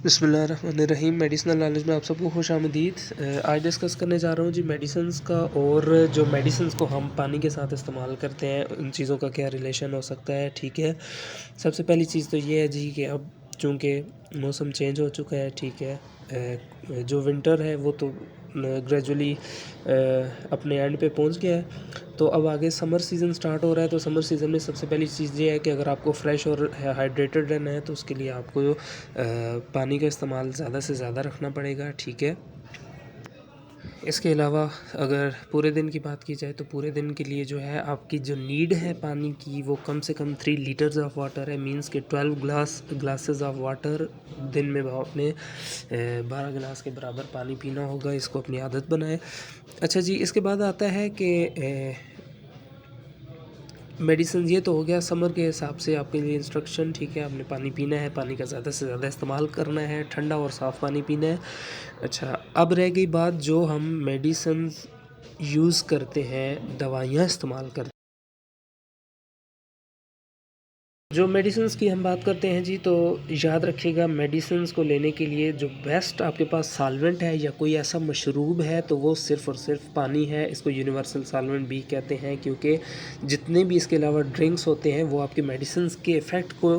बिस्मिल्लाहिर्रहमानिर्रहीम। Medicinal knowledge में आप सबको खुश आमदीद। आज डिस्कस करने जा रहा हूँ जी मेडिसिन्स का, और जो मेडिसिन्स को हम पानी के साथ इस्तेमाल करते हैं उन चीज़ों का क्या रिलेशन हो सकता है। ठीक है, सबसे पहली चीज़ तो ये है जी कि अब चूँकि मौसम चेंज हो चुका है, ठीक है, जो विंटर है वो तो ग्रेजुअली अपने एंड पे पहुंच गया है। तो अब आगे समर सीज़न स्टार्ट हो रहा है। तो समर सीज़न में सबसे पहली चीज़ ये है कि अगर आपको फ्रेश और हाइड्रेटेड रहना है तो उसके लिए आपको पानी का इस्तेमाल ज़्यादा से ज़्यादा रखना पड़ेगा। ठीक है, इसके अलावा अगर पूरे दिन की बात की जाए तो पूरे दिन के लिए जो है आपकी जो नीड है पानी की वो कम से कम 3 लीटर्स ऑफ वाटर है। मींस के 12 ग्लासेस ऑफ वाटर दिन में आपने 12 गिलास के बराबर पानी पीना होगा। इसको अपनी आदत बनाएं। अच्छा जी, इसके बाद आता है कि मेडिसिन ये तो हो गया समर के हिसाब से आपके लिए इंस्ट्रक्शन। ठीक है, आपने पानी पीना है, पानी का ज़्यादा से ज़्यादा इस्तेमाल करना है, ठंडा और साफ़ पानी पीना है। अच्छा, अब रह गई बात जो हम मेडिसिन यूज़ करते हैं, दवाइयाँ इस्तेमाल करते हैं। जो मेडिसिन्स की हम बात करते हैं जी, तो याद रखिएगा मेडिसिन्स को लेने के लिए जो बेस्ट आपके पास सॉल्वेंट है या कोई ऐसा मशरूब है तो वो सिर्फ़ और सिर्फ पानी है। इसको यूनिवर्सल सॉल्वेंट भी कहते हैं, क्योंकि जितने भी इसके अलावा ड्रिंक्स होते हैं वो आपके मेडिसिन्स के इफ़ेक्ट को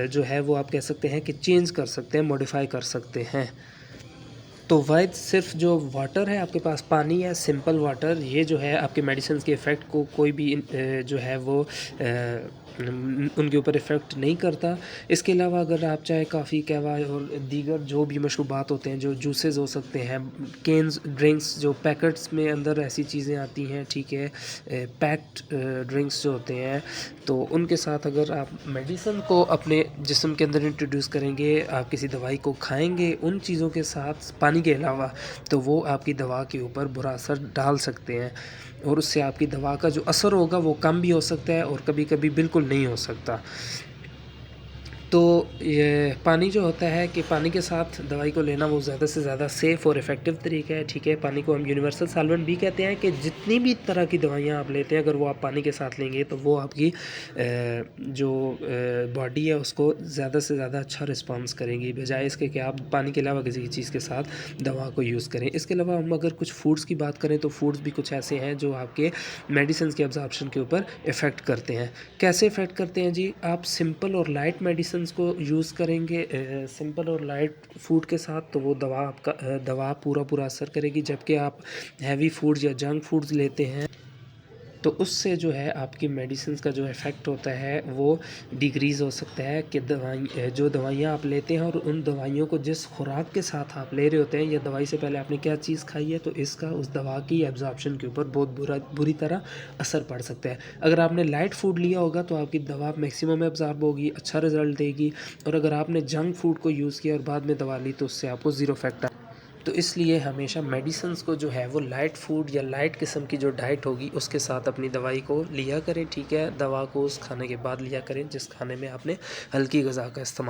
जो है वो आप कह सकते हैं कि चेंज कर सकते हैं, मॉडिफाई कर सकते हैं। तो वाइड सिर्फ जो वाटर है आपके पास, पानी है, सिंपल वाटर, ये जो है आपके मेडिसिन के इफ़ेक्ट को कोई भी जो है वो उनके ऊपर इफ़ेक्ट नहीं करता। इसके अलावा अगर आप चाहे कॉफ़ी, कहवा और दीगर जो भी मशरूबात होते हैं, जो जूसेस हो सकते हैं, केन्स ड्रिंक्स, जो पैकेट्स में अंदर ऐसी चीज़ें आती हैं, ठीक है, पैक्ड ड्रिंक्स जो होते हैं, तो उनके साथ अगर आप मेडिसिन को अपने जिस्म के अंदर इंट्रोड्यूस करेंगे, आप किसी दवाई को खाएंगे उन चीज़ों के साथ पानी के अलावा, तो वो आपकी दवा के ऊपर बुरा असर डाल सकते हैं, और उससे आपकी दवा का जो असर होगा वो कम भी हो सकता है और कभी कभी बिल्कुल नहीं हो सकता। तो ये पानी जो होता है कि पानी के साथ दवाई को लेना वो ज़्यादा से ज़्यादा सेफ़ और इफ़ेक्टिव तरीका है। ठीक है, पानी को हम यूनिवर्सल सॉल्वेंट भी कहते हैं कि जितनी भी तरह की दवाइयाँ आप लेते हैं अगर वो आप पानी के साथ लेंगे तो वो आपकी जो बॉडी है उसको ज़्यादा से ज़्यादा अच्छा रिस्पॉन्स करेंगी, बजाय इसके कि आप पानी के अलावा किसी चीज़ के साथ दवा को यूज़ करें। इसके अलावा हम अगर कुछ फूड्स की बात करें तो फूड्स भी कुछ ऐसे हैं जो आपके मेडिसिन के एब्जॉर्प्शन के ऊपर इफ़ेक्ट करते हैं। कैसे इफ़ेक्ट करते हैं जी? आप सिंपल और लाइट मेडिसिन को यूज़ करेंगे सिंपल और लाइट फूड के साथ तो वो दवा आपका दवा पूरा असर करेगी। जबकि आप हैवी फूड्स या जंक फूड्स लेते हैं तो उससे जो है आपकी मेडिसिन्स का जो इफ़ेक्ट होता है वो डिक्रीज़ हो सकता है। कि जो दवाइयाँ आप लेते हैं और उन दवाइयों को जिस खुराक के साथ आप ले रहे होते हैं या दवाई से पहले आपने क्या चीज़ खाई है, तो इसका उस दवा की एब्जॉर्प्शन के ऊपर बहुत बुरी तरह असर पड़ सकता है। अगर आपने लाइट फूड लिया होगा तो आपकी दवा मैक्सिमम एब्जॉर्ब होगी, अच्छा रिज़ल्ट देगी, और अगर आपने जंक फूड को यूज़ किया और बाद में दवा ली तो उससे आपको ज़ीरो इफेक्ट। तो इसलिए हमेशा मेडिसिन्स को जो है वो लाइट फूड या लाइट किस्म की जो डाइट होगी उसके साथ अपनी दवाई को लिया करें। ठीक है, दवा को उस खाने के बाद लिया करें जिस खाने में आपने हल्की ग़िज़ा का इस्तेमाल